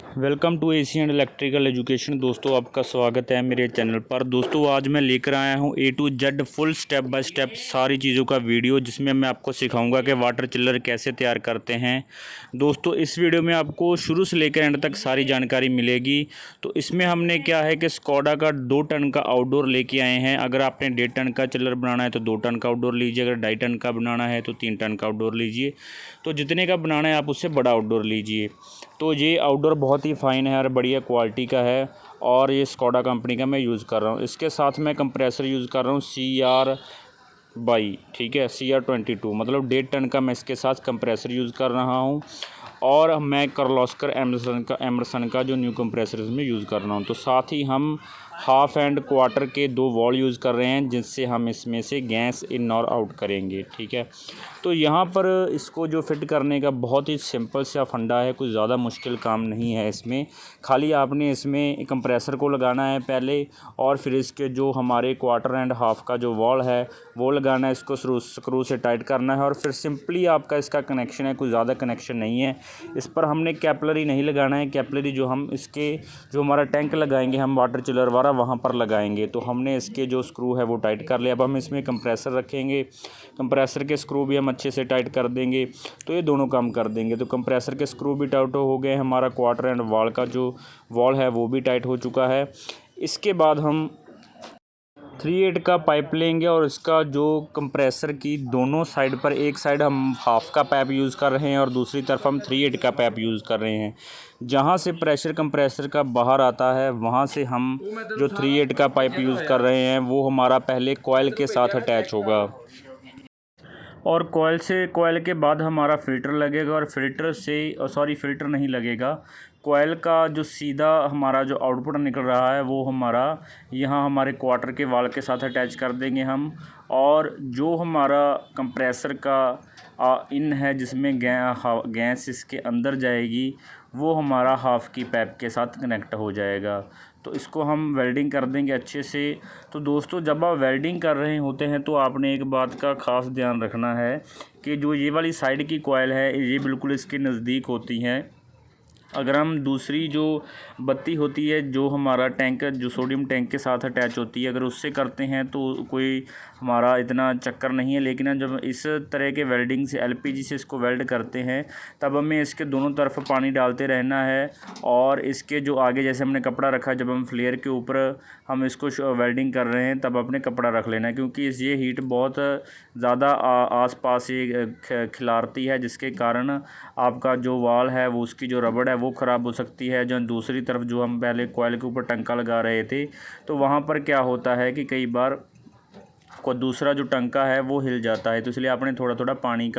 Welcome to AC and electrical education. दोस्तों, आपका स्वागत है मेरे चैनल पर। दोस्तों, आज मैं लेकर आया हूं A to Z full step by step सारी चीज़ों का वीडियो, जिसमें मैं आपको सिखाऊंगा कि वाटर चिल्लर कैसे तैयार करते हैं। दोस्तों, इस वीडियो में आपको शुरू से लेकर एंड तक सारी जानकारी मिलेगी। तो इसमें हमने क्या है कि स्कोडा का 2 टन का आउटडोर लेके आए हैं। अगर आपने 1.5 टन का चिल्लर बनाना है तो 2 टन का आउटडोर लीजिए। अगर 2.5 टन का बनाना है तो 3 टन का आउटडोर लीजिए। तो जितने का बनाना है आप उससे बड़ा आउटडोर लीजिए। तो ये आउटडोर बहुत ही फ़ाइन है और बढ़िया क्वालिटी का है, और ये स्कोडा कंपनी का मैं यूज़ कर रहा हूँ। इसके साथ मैं कंप्रेसर यूज़ कर रहा हूँ CR22, ठीक है, CR22, मतलब 1.5 टन का मैं इसके साथ कंप्रेसर यूज़ कर रहा हूँ। और मैं कर्लोस्कर एमरसन का जो न्यू कंप्रेसर इसमें यूज़ कर रहा हूँ। तो साथ ही हम हाफ़ एंड क्वार्टर के 2 वॉल यूज़ कर रहे हैं, जिससे हम इसमें से गैस इन और आउट करेंगे, ठीक है। तो यहाँ पर इसको जो फिट करने का बहुत ही सिंपल सा फंडा है, कुछ ज़्यादा मुश्किल काम नहीं है इसमें। खाली आपने इसमें कंप्रेसर को लगाना है पहले, और फिर इसके जो हमारे क्वार्टर एंड हाफ़ का जो वॉल है वो लगाना है। इसको स्क्रू से टाइट करना है, और फिर सिंपली आपका इसका कनेक्शन है, कुछ ज़्यादा कनेक्शन नहीं है। इस पर हमने कैपिलरी नहीं लगाना है। कैपिलरी जो हम इसके जो हमारा टैंक लगाएंगे हम वाटर चिलर वाला, वहाँ पर लगाएंगे। तो हमने इसके जो स्क्रू है वो टाइट कर लिया। अब हम इसमें कंप्रेसर रखेंगे, कंप्रेसर के स्क्रू भी हम अच्छे से टाइट कर देंगे। तो ये दोनों काम कर देंगे। तो कंप्रेसर के स्क्रू भी टाइट हो गए, हमारा क्वार्टर एंड वॉल का जो वॉल है वो भी टाइट हो चुका है। इसके बाद हम 3/8 का पाइप लेंगे, और इसका जो कंप्रेसर की दोनों साइड पर, एक साइड हम हाफ़ का पाइप यूज़ कर रहे हैं और दूसरी तरफ हम 3/8 का पाइप यूज़ कर रहे हैं। जहाँ से प्रेशर कंप्रेसर का बाहर आता है वहाँ से हम जो 3/8 का पाइप यूज़ कर रहे हैं वो हमारा पहले कॉइल के साथ अटैच होगा, और कॉइल के बाद हमारा फ़िल्टर लगेगा, और फ़िल्टर नहीं लगेगा। कॉइल का जो सीधा हमारा जो आउटपुट निकल रहा है वो हमारा यहाँ हमारे क्वार्टर के वाल के साथ अटैच कर देंगे हम। और जो हमारा कंप्रेसर का इन है, जिसमें गैस इसके अंदर जाएगी, वो हमारा हाफ़ की पाइप के साथ कनेक्ट हो जाएगा। तो इसको हम वेल्डिंग कर देंगे अच्छे से। तो दोस्तों, जब आप वेल्डिंग कर रहे होते हैं तो आपने एक बात का ख़ास ध्यान रखना है कि जो ये वाली साइड की कॉइल है ये बिल्कुल इसके नज़दीक होती हैं। अगर हम दूसरी जो बत्ती होती है जो हमारा टैंक जो सोडियम टैंक के साथ अटैच होती है, अगर उससे करते हैं तो कोई हमारा इतना चक्कर नहीं है। लेकिन जब इस तरह के वेल्डिंग से LPG से इसको वेल्ड करते हैं तब हमें इसके दोनों तरफ पानी डालते रहना है। और इसके जो आगे जैसे हमने कपड़ा रखा, जब हम फ्लेयर के ऊपर हम इसको वेल्डिंग कर रहे हैं तब अपने कपड़ा रख लेना है, क्योंकि ये हीट बहुत ज़्यादा आस पास ये खिलारती है, जिसके कारण आपका जो वाल है वो उसकी जो रबड़ है वो ख़राब हो सकती है। जो दूसरी तरफ जो हम पहले कॉइल के ऊपर टंका लगा रहे थे, तो वहाँ पर क्या होता है कि कई बार को दूसरा जो टंका है वो हिल जाता है। तो इसलिए आपने थोड़ा थोड़ा पानी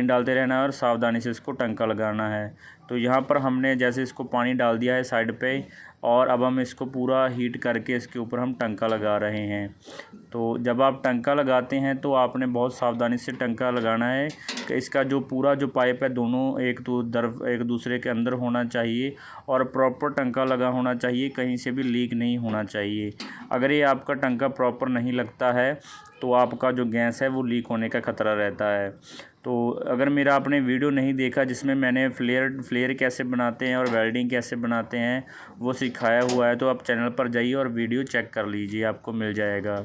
डालते रहना है और सावधानी से इसको टंका लगाना है। तो यहाँ पर हमने जैसे इसको पानी डाल दिया है साइड पे, और अब हम इसको पूरा हीट करके इसके ऊपर हम टंका लगा रहे हैं। तो जब आप टंका लगाते हैं तो आपने बहुत सावधानी से टंका लगाना है कि इसका जो पूरा जो पाइप है दोनों एक दूसरे के अंदर होना चाहिए, और प्रॉपर टंका लगा होना चाहिए, कहीं से भी लीक नहीं होना चाहिए। अगर ये आपका टंका प्रॉपर नहीं लगता है तो आपका जो गैस है वो लीक होने का ख़तरा रहता है। तो अगर मेरा आपने वीडियो नहीं देखा जिसमें मैंने फ्लेयर कैसे बनाते हैं और वेल्डिंग कैसे बनाते हैं वो सिखाया हुआ है, तो आप चैनल पर जाइए और वीडियो चेक कर लीजिए, आपको मिल जाएगा।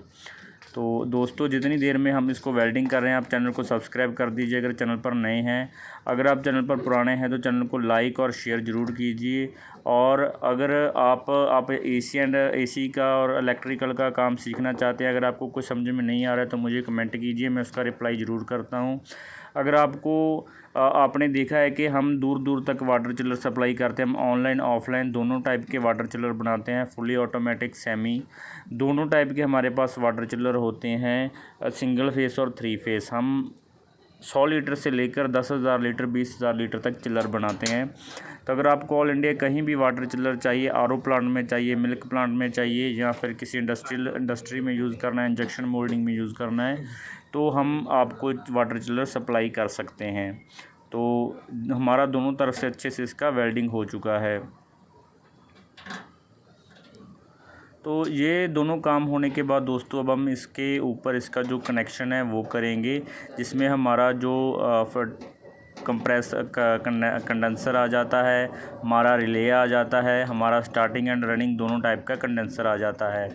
तो दोस्तों, जितनी देर में हम इसको वेल्डिंग कर रहे हैं आप चैनल को सब्सक्राइब कर दीजिए अगर चैनल पर नए हैं। अगर आप चैनल पर पुराने हैं तो चैनल को लाइक और शेयर ज़रूर कीजिए। और अगर आप AC का और इलेक्ट्रिकल का काम सीखना चाहते हैं, अगर आपको कुछ समझ में नहीं आ रहा है तो मुझे कमेंट कीजिए, मैं उसका रिप्लाई ज़रूर करता हूँ। अगर आपने देखा है कि हम दूर दूर तक वाटर चिलर सप्लाई करते हैं, हम ऑनलाइन ऑफलाइन दोनों टाइप के वाटर चिलर बनाते हैं, फुली ऑटोमेटिक सेमी दोनों टाइप के हमारे पास वाटर चिलर होते हैं, सिंगल फेस और 3 फेस। हम 100 लीटर से लेकर 10,000 लीटर 20,000 लीटर तक चिलर बनाते हैं। तो अगर आपको ऑल इंडिया कहीं भी वाटर चिलर चाहिए, RO प्लांट में चाहिए, मिल्क प्लांट में चाहिए, या फिर किसी इंडस्ट्री में यूज़ करना है, इंजेक्शन मोल्डिंग में यूज़ करना है, तो हम आपको वाटर चिलर सप्लाई कर सकते हैं। तो हमारा दोनों तरफ से अच्छे से इसका वेल्डिंग हो चुका है। तो ये दोनों काम होने के बाद दोस्तों अब हम इसके ऊपर इसका जो कनेक्शन है वो करेंगे, जिसमें हमारा जो कंडेंसर आ जाता है, हमारा रिले आ जाता है, हमारा स्टार्टिंग एंड रनिंग दोनों टाइप का कंडेंसर आ जाता है।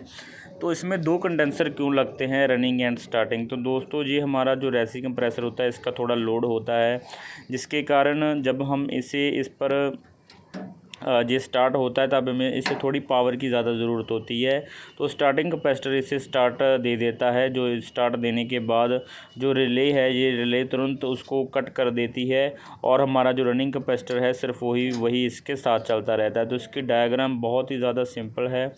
तो इसमें 2 कंडेंसर क्यों लगते हैं, रनिंग एंड स्टार्टिंग? तो दोस्तों ये हमारा जो रेसी कंप्रेसर होता है इसका थोड़ा लोड होता है, जिसके कारण जब हम इस पर ये स्टार्ट होता है तब हमें इसे थोड़ी पावर की ज़्यादा ज़रूरत होती है। तो स्टार्टिंग कैपेसिटर इसे स्टार्ट दे देता है, जो स्टार्ट देने के बाद जो रिले है ये रिले तुरंत उसको कट कर देती है, और हमारा जो रनिंग कैपेसिटर है सिर्फ वही इसके साथ चलता रहता है। तो इसकी डायग्राम बहुत ही ज़्यादा सिंपल है,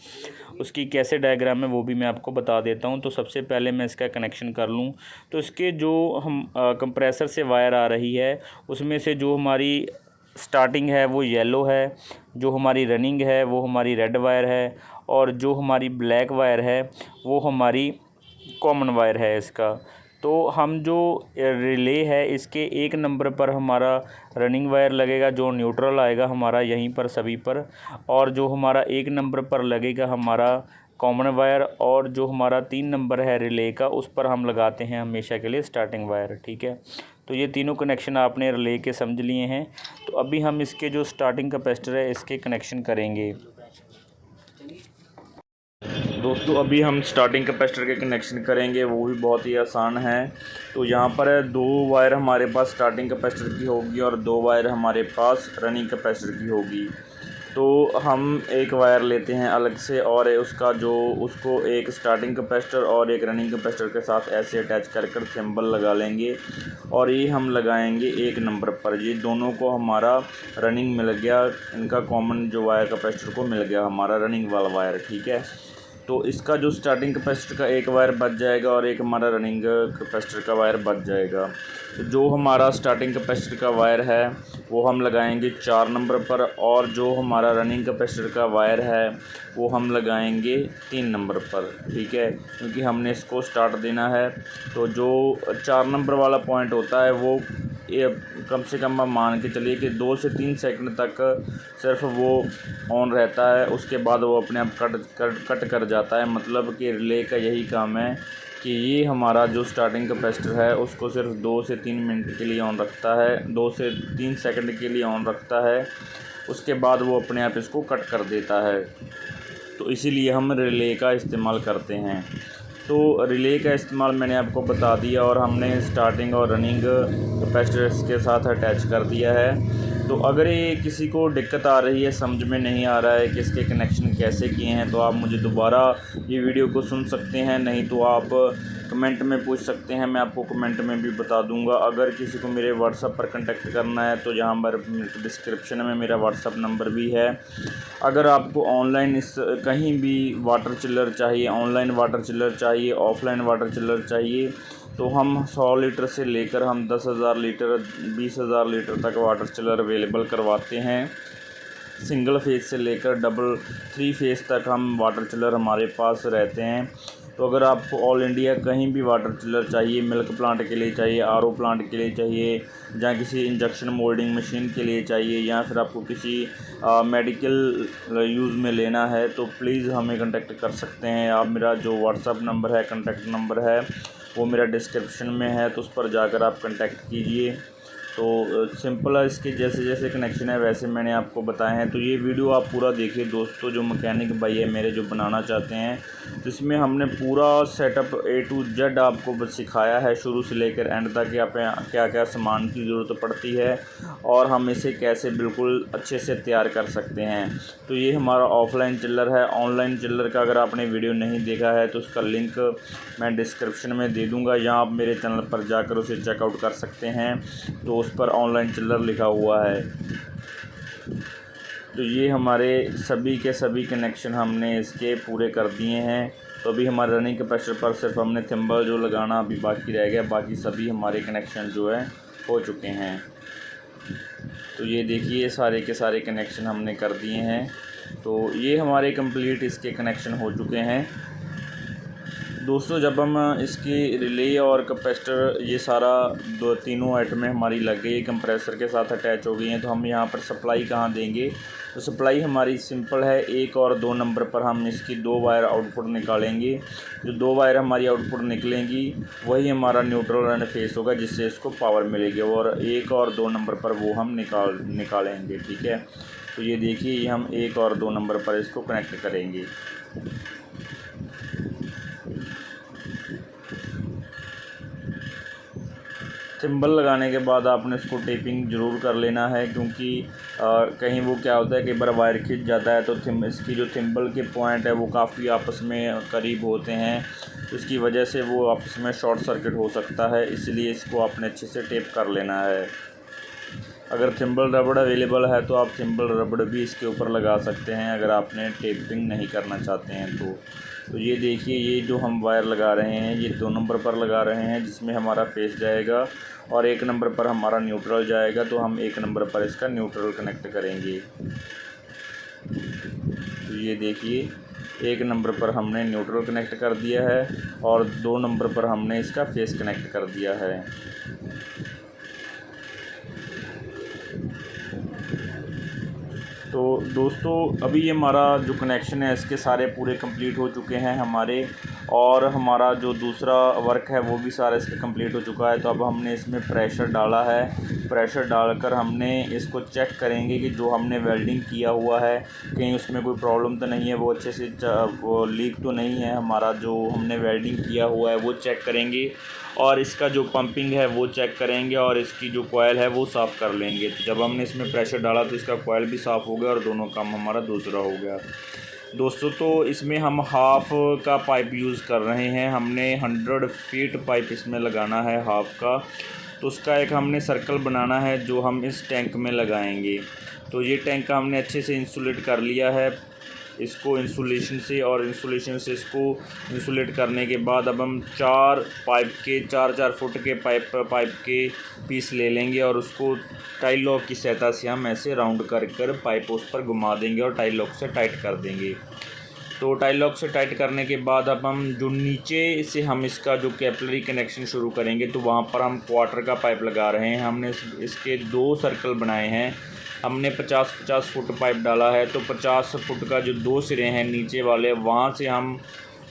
उसकी कैसे डायग्राम है वो भी मैं आपको बता देता हूँ। तो सबसे पहले मैं इसका कनेक्शन कर लूँ। तो इसके जो हम कंप्रेसर से वायर आ रही है उसमें से जो हमारी स्टार्टिंग है वो येलो है, जो हमारी रनिंग है वो हमारी रेड वायर है, और जो हमारी ब्लैक वायर है वो हमारी कॉमन वायर है इसका। तो हम जो रिले है इसके 1 नंबर पर हमारा रनिंग वायर लगेगा, जो न्यूट्रल आएगा हमारा यहीं पर सभी पर, और जो हमारा 1 नंबर पर लगेगा हमारा कॉमन वायर, और जो हमारा 3 नंबर है रिले का उस पर हम लगाते हैं हमेशा के लिए स्टार्टिंग वायर। ठीक है, तो ये तीनों कनेक्शन आपने रिले के समझ लिए हैं। तो अभी हम इसके जो स्टार्टिंग कैपेसिटर है इसके कनेक्शन करेंगे। दोस्तों अभी हम स्टार्टिंग कैपेसिटर के कनेक्शन करेंगे, वो भी बहुत ही आसान है। तो यहाँ पर 2 वायर हमारे पास स्टार्टिंग कैपेसिटर की होगी और 2 वायर हमारे पास रनिंग कैपेसिटर की होगी। तो हम एक वायर लेते हैं अलग से, और उसको एक स्टार्टिंग कैपेसिटर और एक रनिंग कैपेसिटर के साथ ऐसे अटैच कर थिम्बल लगा लेंगे, और ये हम लगाएंगे 1 नंबर पर। ये दोनों को हमारा रनिंग मिल गया, इनका कॉमन जो वायर कैपेसिटर को मिल गया हमारा रनिंग वाला वायर। ठीक है, तो इसका जो स्टार्टिंग कैपेसिटर का एक वायर बच जाएगा और एक हमारा रनिंग कैपेसिटर का वायर बच जाएगा। तो जो हमारा स्टार्टिंग कैपेसिटर का वायर है वो हम लगाएंगे 4 नंबर पर, और जो हमारा रनिंग कैपेसिटर का वायर है वो हम लगाएंगे 3 नंबर पर। ठीक है, क्योंकि हमने इसको स्टार्ट देना है। तो जो 4 नंबर वाला पॉइंट होता है वो ये कम से कम आप मान के चलिए कि 2 से 3 सेकंड तक सिर्फ वो ऑन रहता है, उसके बाद वो अपने आप कट कर जाता है। मतलब कि रिले का यही काम है कि ये हमारा जो स्टार्टिंग कैपेसिटर है उसको सिर्फ 2 से 3 मिनट के लिए ऑन रखता है, 2 से 3 सेकंड के लिए ऑन रखता है, उसके बाद वो अपने आप इसको कट कर देता है। तो इसीलिए हम रिले का इस्तेमाल करते हैं। तो रिले का इस्तेमाल मैंने आपको बता दिया, और हमने स्टार्टिंग और रनिंग कैपेसिटर्स के साथ अटैच कर दिया है। तो अगर ये किसी को दिक्कत आ रही है, समझ में नहीं आ रहा है कि इसके कनेक्शन कैसे किए हैं, तो आप मुझे दोबारा ये वीडियो को सुन सकते हैं, नहीं तो आप कमेंट में पूछ सकते हैं, मैं आपको कमेंट में भी बता दूंगा। अगर किसी को मेरे व्हाट्सएप पर कांटेक्ट करना है तो यहाँ पर डिस्क्रिप्शन में मेरा व्हाट्सएप नंबर भी है। अगर आपको ऑनलाइन कहीं भी वाटर चिल्लर चाहिए, ऑनलाइन वाटर चिल्लर चाहिए, ऑफलाइन वाटर चिल्लर चाहिए, तो हम 100 लीटर से लेकर हम 10,000 लीटर 20,000 लीटर तक वाटर चिल्लर अवेलेबल करवाते हैं। सिंगल फेज़ से लेकर डबल 3 फेज़ तक हम वाटर चिल्लर हमारे पास रहते हैं। तो अगर आपको ऑल इंडिया कहीं भी वाटर चिल्लर चाहिए, मिल्क प्लांट के लिए चाहिए, आरओ प्लांट के लिए चाहिए, या किसी इंजेक्शन मोल्डिंग मशीन के लिए चाहिए, या फिर आपको किसी मेडिकल यूज़ में लेना है, तो प्लीज़ हमें कांटेक्ट कर सकते हैं आप। मेरा जो व्हाट्सअप नंबर है, कांटेक्ट नंबर है, वो मेरा डिस्क्रिप्शन में है, तो उस पर जाकर आप कांटेक्ट कीजिए। तो सिंपल है, इसके जैसे जैसे कनेक्शन है वैसे मैंने आपको बताए हैं। तो ये वीडियो आप पूरा देखिए दोस्तों, जो मैकेनिक भाई है मेरे जो बनाना चाहते हैं, तो इसमें हमने पूरा सेटअप A to Z आपको बस सिखाया है, शुरू से लेकर एंड तक कि आप क्या क्या सामान की ज़रूरत पड़ती है और हम इसे कैसे बिल्कुल अच्छे से तैयार कर सकते हैं। तो ये हमारा ऑफलाइन चिल्लर है। ऑनलाइन चिल्लर का अगर आपने वीडियो नहीं देखा है तो उसका लिंक मैं डिस्क्रिप्शन में दे दूँगा, या आप मेरे चैनल पर जाकर उसे चेकआउट कर सकते हैं। तो उस पर ऑनलाइन चिल्लर लिखा हुआ है। तो ये हमारे सभी के सभी कनेक्शन हमने इसके पूरे कर दिए हैं। तो अभी हमारे रनिंग कैपेसिटर पर सिर्फ हमने थिम्बल जो लगाना अभी बाकी रह गया, बाकी सभी हमारे कनेक्शन जो है हो चुके हैं। तो ये देखिए सारे के सारे कनेक्शन हमने कर दिए हैं। तो ये हमारे कंप्लीट इसके कनेक्शन हो चुके हैं। दोस्तों जब हम इसकी रिले और कैपेसिटर ये सारा तीनों आइटमें हमारी लग गई, कंप्रेसर के साथ अटैच हो गई हैं, तो हम यहाँ पर सप्लाई कहाँ देंगे, तो सप्लाई हमारी सिंपल है, 1 और 2 नंबर पर हम इसकी 2 वायर आउटपुट निकालेंगे। जो 2 वायर हमारी आउटपुट निकलेंगी वही हमारा न्यूट्रल एंड फेस होगा, जिससे इसको पावर मिलेगी, और 1 और 2 नंबर पर वो हम निकालेंगे। ठीक है, तो ये देखिए, ये हम 1 और 2 नंबर पर इसको कनेक्ट करेंगे। थिम्बल लगाने के बाद आपने इसको टेपिंग ज़रूर कर लेना है, क्योंकि कहीं वो क्या होता है, कई बार वायर खिंच जाता है तो इसकी जो थिम्बल के पॉइंट है वो काफ़ी आपस में करीब होते हैं, उसकी वजह से वो आपस में शॉर्ट सर्किट हो सकता है, इसलिए इसको आपने अच्छे से टेप कर लेना है। अगर थिम्बल रबड़ अवेलेबल है तो आप थिम्बल रबड़ भी इसके ऊपर लगा सकते हैं, अगर आपने टेपिंग नहीं करना चाहते हैं तो ये देखिए, ये जो हम वायर लगा रहे हैं ये 2 नंबर पर लगा रहे हैं, जिसमें हमारा फेस जाएगा, और 1 नंबर पर हमारा न्यूट्रल जाएगा। तो हम 1 नंबर पर इसका न्यूट्रल कनेक्ट करेंगे। तो ये देखिए, 1 नंबर पर हमने न्यूट्रल कनेक्ट कर दिया है और 2 नंबर पर हमने इसका फेस कनेक्ट कर दिया है। तो दोस्तों, अभी ये हमारा जो कनेक्शन है इसके सारे पूरे कंप्लीट हो चुके हैं हमारे, और हमारा जो दूसरा वर्क है वो भी सारा इसका कंप्लीट हो चुका है। तो अब हमने इसमें प्रेशर डाला है, प्रेशर डालकर हमने इसको चेक करेंगे कि जो हमने वेल्डिंग किया हुआ है कहीं उसमें कोई प्रॉब्लम तो नहीं है, वो अच्छे से वो लीक तो नहीं है, हमारा जो हमने वेल्डिंग किया हुआ है वो चेक करेंगे, और इसका जो पंपिंग है वो चेक करेंगे, और इसकी जो कॉयल है वो साफ़ कर लेंगे। तो जब हमने इसमें प्रेशर डाला तो इसका कॉयल भी साफ़ हो गया और दोनों काम हमारा दूसरा हो गया। दोस्तों, तो इसमें हम हाफ़ का पाइप यूज़ कर रहे हैं, हमने 100 फीट पाइप इसमें लगाना है हाफ़ का। तो उसका एक हमने सर्कल बनाना है जो हम इस टैंक में लगाएंगे। तो ये टैंक हमने अच्छे से इंसुलेट कर लिया है इसको इंसुलेशन से, और इंसुलेशन से इसको इंसुलेट करने के बाद अब हम 4 पाइप के 4-4 फुट के पाइप के पीस ले लेंगे, और उसको टाई लॉक की सहायता से हम ऐसे राउंड कर पाइप उस पर घुमा देंगे और टाई लॉक से टाइट कर देंगे। तो टाई लॉक से टाइट करने के बाद अब हम जो नीचे से हम इसका जो कैपिलरी कनेक्शन शुरू करेंगे, तो वहाँ पर हम क्वार्टर का पाइप लगा रहे हैं। हमने इसके 2 सर्कल बनाए हैं, हमने 50-50 फुट पाइप डाला है। तो 50 फुट का जो 2 सिरे हैं नीचे वाले, वहाँ से हम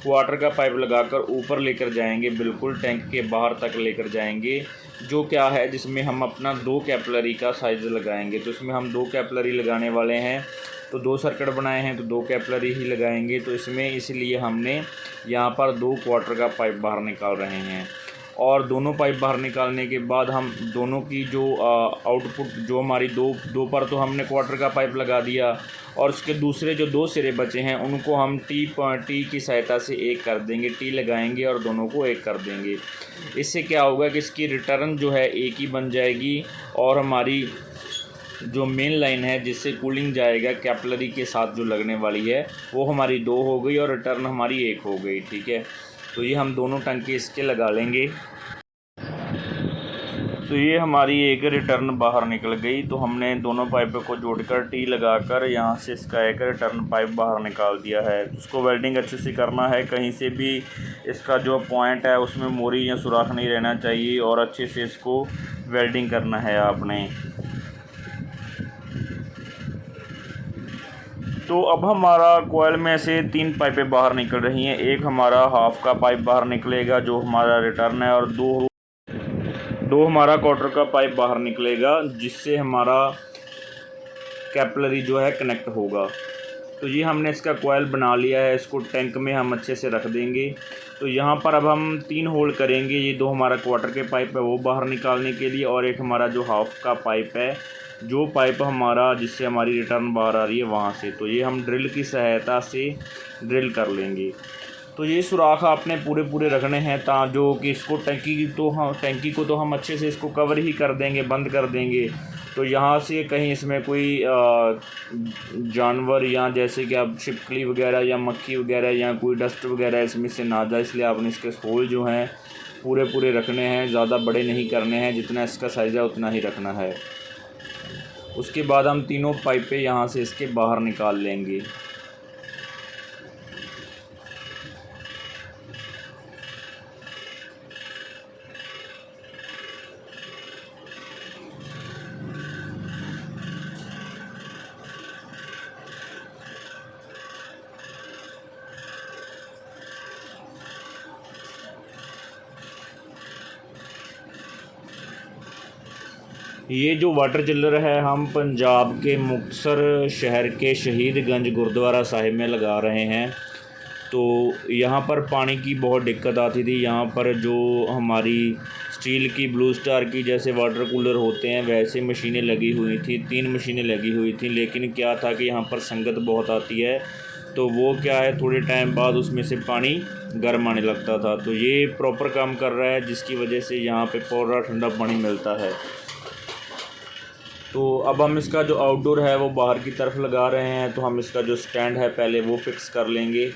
क्वार्टर का पाइप लगाकर ऊपर लेकर जाएंगे, बिल्कुल टैंक के बाहर तक लेकर जाएंगे, जो क्या है जिसमें हम अपना 2 कैपिलरी का साइज़ लगाएंगे। तो इसमें हम 2 कैपिलरी लगाने वाले हैं, तो 2 सर्किट बनाए हैं तो 2 कैपिलरी ही लगाएंगे। तो इसमें इसलिए हमने यहाँ पर 2 क्वार्टर का पाइप बाहर निकाल रहे हैं, और दोनों पाइप बाहर निकालने के बाद हम दोनों की जो आउटपुट जो हमारी दो पर तो हमने क्वार्टर का पाइप लगा दिया, और उसके दूसरे जो 2 सिरे बचे हैं उनको हम टी की सहायता से एक कर देंगे, टी लगाएंगे और दोनों को एक कर देंगे। इससे क्या होगा कि इसकी रिटर्न जो है एक ही बन जाएगी, और हमारी जो मेन लाइन है जिससे कूलिंग जाएगा कैपिलरी के साथ जो लगने वाली है वो हमारी 2 हो गई और रिटर्न हमारी 1 हो गई। ठीक है, तो ये हम दोनों टंकी इसके लगा लेंगे। तो ये हमारी एक रिटर्न बाहर निकल गई। तो हमने दोनों पाइप को जोड़कर टी लगाकर यहाँ से इसका एक रिटर्न पाइप बाहर निकाल दिया है। उसको वेल्डिंग अच्छे से करना है, कहीं से भी इसका जो पॉइंट है उसमें मोरी या सुराख नहीं रहना चाहिए, और अच्छे से इसको वेल्डिंग करना है आपने। तो अब हमारा कॉयल में से 3 पाइपें बाहर निकल रही हैं। एक हमारा हाफ का पाइप बाहर निकलेगा जो हमारा रिटर्न है, और दो हमारा क्वार्टर का पाइप बाहर निकलेगा जिससे हमारा कैपिलरी जो है कनेक्ट होगा। तो ये हमने इसका कॉयल बना लिया है, इसको टैंक में हम अच्छे से रख देंगे। तो यहाँ पर अब हम 3 होल करेंगे, ये 2 हमारा क्वार्टर के पाइप है वो बाहर निकालने के लिए, और एक हमारा जो हाफ का पाइप है, जो पाइप हमारा जिससे हमारी रिटर्न बाहर आ रही है वहाँ से। तो ये हम ड्रिल की सहायता से ड्रिल कर लेंगे। तो ये सुराख आपने पूरे रखने हैं जो कि इसको टंकी को तो हम अच्छे से इसको कवर ही कर देंगे, बंद कर देंगे। तो यहाँ से कहीं इसमें कोई जानवर या जैसे कि आप छिपकली वगैरह या मक्खी वगैरह या कोई डस्ट वगैरह इसमें से ना जाए, इसलिए आपने इसके होल जो हैं पूरे रखने हैं, ज़्यादा बड़े नहीं करने हैं, जितना इसका साइज़ है उतना ही रखना है। उसके बाद हम तीनों पाइपें यहाँ से इसके बाहर निकाल लेंगे। ये जो वाटर चिल्लर है हम पंजाब के मुक्तसर शहर के शहीदगंज गुरुद्वारा साहिब में लगा रहे हैं। तो यहाँ पर पानी की बहुत दिक्कत आती थी। यहाँ पर जो हमारी स्टील की ब्लू स्टार की जैसे वाटर कूलर होते हैं वैसे मशीनें लगी हुई थी, 3 मशीनें लगी हुई थी। लेकिन क्या था कि यहाँ पर संगत बहुत आती है, तो वो क्या है थोड़े टाइम बाद उसमें से पानी गर्म आने लगता था। तो ये प्रॉपर काम कर रहा है, जिसकी वजह से यहाँ पे पूरा ठंडा पानी मिलता है। तो अब हम इसका जो आउटडोर है वो बाहर की तरफ लगा रहे हैं। तो हम इसका जो स्टैंड है पहले वो फिक्स कर लेंगे।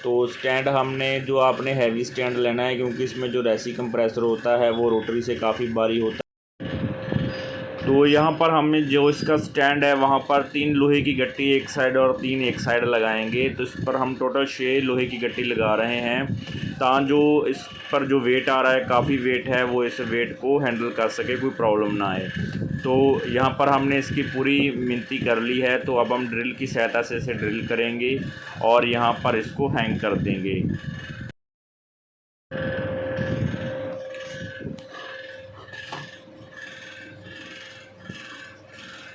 तो स्टैंड हमने जो आपने हैवी स्टैंड लेना है, क्योंकि इसमें जो रेसी कंप्रेसर होता है वो रोटरी से काफ़ी भारी होता है। तो यहाँ पर हमें जो इसका स्टैंड है वहाँ पर 3 लोहे की गट्टी एक साइड और 3 एक साइड लगाएंगे। तो इस पर हम टोटल 6 लोहे की गट्टी लगा रहे हैं, ताकि जो इस पर जो वेट आ रहा है काफ़ी वेट है वो इस वेट को हैंडल कर सके, कोई प्रॉब्लम ना आए। तो यहाँ पर हमने इसकी पूरी मिनती कर ली है। तो अब हम ड्रिल की सहायता से इसे ड्रिल करेंगे और यहाँ पर इसको हैंग कर देंगे।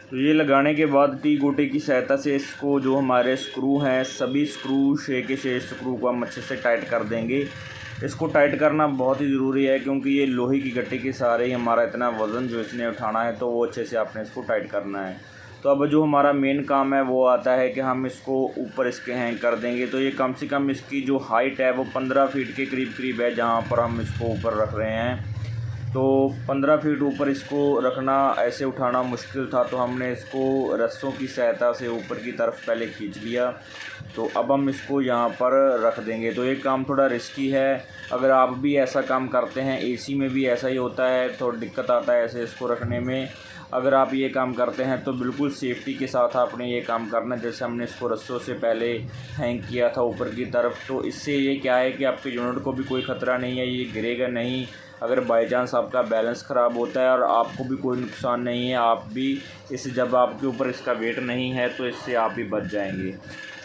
तो ये लगाने के बाद टी गोटे की सहायता से इसको जो हमारे स्क्रू हैं सभी स्क्रू 6 के 6 स्क्रू को हम अच्छे से टाइट कर देंगे। इसको टाइट करना बहुत ही ज़रूरी है, क्योंकि ये लोहे की गट्टी के सहारे ही हमारा इतना वज़न जो इसने उठाना है, तो वो अच्छे से आपने इसको टाइट करना है। तो अब जो हमारा मेन काम है वो आता है कि हम इसको ऊपर इसके हैंग कर देंगे। तो ये कम से कम इसकी जो हाइट है वो 15 फीट के करीब है, जहाँ पर हम इसको ऊपर रख रहे हैं। तो 15 फीट ऊपर इसको रखना, ऐसे उठाना मुश्किल था, तो हमने इसको रस्सों की सहायता से ऊपर की तरफ पहले खींच लिया। तो अब हम इसको यहाँ पर रख देंगे। तो ये काम थोड़ा रिस्की है। अगर आप भी ऐसा काम करते हैं, एसी में भी ऐसा ही होता है, थोड़ा दिक्कत आता है ऐसे इसको रखने में। अगर आप ये काम करते हैं तो बिल्कुल सेफ्टी के साथ आपने ये काम करना, जैसे हमने इसको रस्सों से पहले हैंग किया था ऊपर की तरफ। तो इससे ये क्या है कि आपके यूनिट को भी कोई ख़तरा नहीं है, ये गिरेगा नहीं। अगर बाई चांस आपका बैलेंस ख़राब होता है और आपको भी कोई नुकसान नहीं है, आप भी इस जब आपके ऊपर इसका वेट नहीं है तो इससे आप भी बच जाएंगे।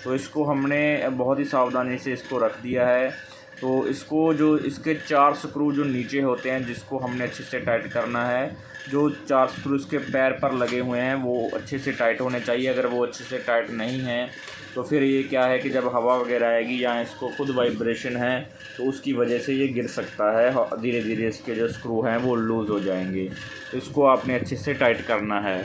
तो इसको हमने बहुत ही सावधानी से इसको रख दिया है। तो इसको जो इसके 4 स्क्रू जो नीचे होते हैं जिसको हमने अच्छे से टाइट करना है, जो 4 स्क्रू इसके पैर पर लगे हुए हैं वो अच्छे से टाइट होने चाहिए। अगर वो अच्छे से टाइट नहीं हैं तो फिर ये क्या है कि जब हवा वगैरह आएगी या इसको खुद वाइब्रेशन है तो उसकी वजह से ये गिर सकता है। धीरे धीरे इसके जो स्क्रू हैं वो लूज़ हो जाएंगे। तो इसको आपने अच्छे से टाइट करना है।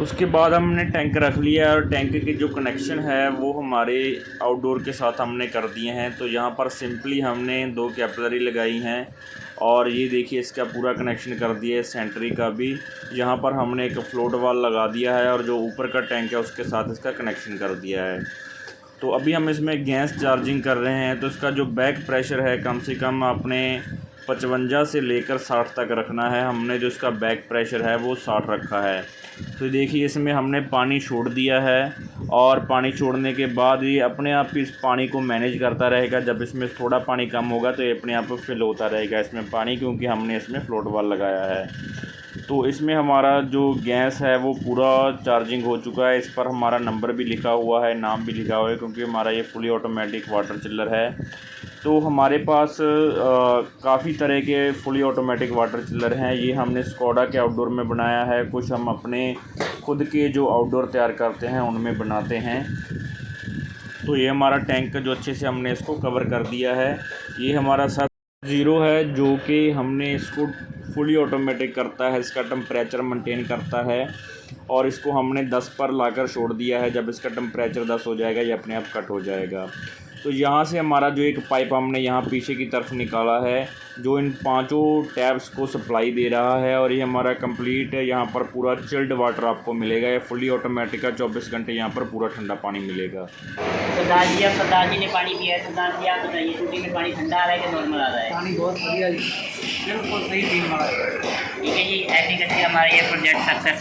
उसके बाद हमने टैंक रख लिया है और टैंक के जो कनेक्शन है वो हमारे आउटडोर के साथ हमने कर दिए हैं। तो यहाँ पर सिंपली हमने 2 कैपिलरी लगाई हैं और ये देखिए इसका पूरा कनेक्शन कर दिया है सेंट्री का भी। यहाँ पर हमने एक फ्लोट वाल लगा दिया है और जो ऊपर का टैंक है उसके साथ इसका कनेक्शन कर दिया है। तो अभी हम इसमें गैस चार्जिंग कर रहे हैं। तो इसका जो बैक प्रेशर है कम से कम आपने 55 से लेकर 60 तक रखना है। हमने जो इसका बैक प्रेशर है वो 60 रखा है। तो देखिए इसमें हमने पानी छोड़ दिया है और पानी छोड़ने के बाद ये अपने आप इस पानी को मैनेज करता रहेगा। जब इसमें थोड़ा पानी कम होगा तो ये अपने आप फिल होता रहेगा इसमें पानी, क्योंकि हमने इसमें फ्लोट वाल लगाया है। तो इसमें हमारा जो गैस है वो पूरा चार्जिंग हो चुका है। इस पर हमारा नंबर भी लिखा हुआ है, नाम भी लिखा हुआ है, क्योंकि हमारा ये फुली ऑटोमेटिक वाटर चिल्लर है। तो हमारे पास काफ़ी तरह के फुली ऑटोमेटिक वाटर चिल्लर हैं। ये हमने स्कोडा के आउटडोर में बनाया है, कुछ हम अपने खुद के जो आउटडोर तैयार करते हैं उनमें बनाते हैं। तो ये हमारा टैंक जो अच्छे से हमने इसको कवर कर दिया है। ये हमारा Sub-Zero है जो कि हमने इसको फुली ऑटोमेटिक करता है, इसका टेम्परेचर मेंटेन करता है और इसको हमने 10 पर लाकर छोड़ दिया है। जब इसका टेम्परेचर 10 हो जाएगा ये अपने आप कट हो जाएगा। तो यहाँ से हमारा जो एक पाइप हमने यहाँ पीछे की तरफ निकाला है जो इन 5 टैब्स को सप्लाई दे रहा है, और ये हमारा कंप्लीट यहाँ पर पूरा चिल्ड वाटर आपको मिलेगा। ये फुली ऑटोमेटिक का 24 घंटे यहाँ पर पूरा ठंडा पानी मिलेगा। सरदार जी ने पानी पिया है। सरदार जी आप बताइए, टूटी में पानी ठंडा आ रहा है कि नॉर्मल आ रहा है? पानी बहुत बढ़िया जी, बिल्कुल सही पी रहा है। ठीक है जी, ऐसे करके हमारा ये प्रोजेक्ट सक्सेस